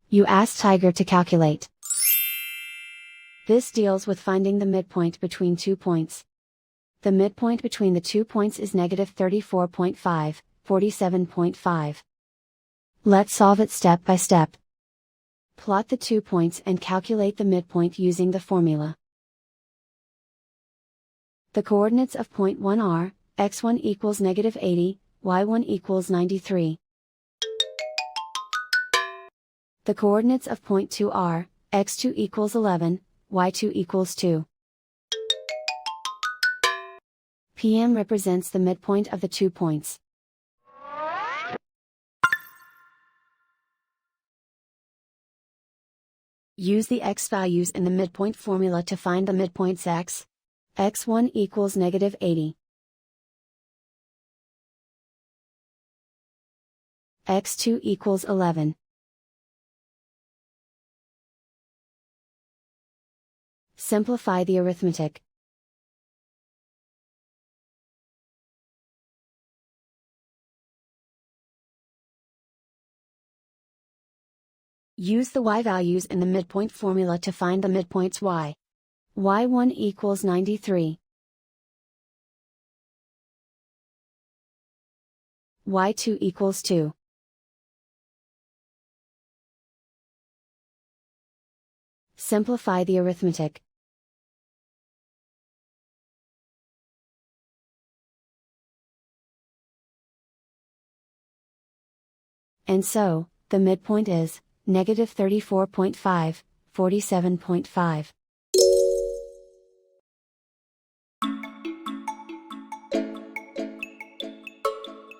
You ask Tiger to calculate. This deals with finding the midpoint between 2 points. The midpoint between the 2 points is negative 34.5, 47.5. Let's solve it step by step. Plot the 2 points and calculate the midpoint using the formula. The coordinates of point 1 are, x1 equals negative 80, y1 equals 93. The coordinates of point 2 are, x2 equals 11, y2 equals 2. PM represents the midpoint of the 2 points. Use the x values in the midpoint formula to find the midpoints x. x1 equals negative 80. x2 equals 11. Simplify the arithmetic. Use the y values in the midpoint formula to find the midpoints y. y1 equals 93. y2 equals 2. Simplify the arithmetic. And so, the midpoint is negative 34.5, 47.5.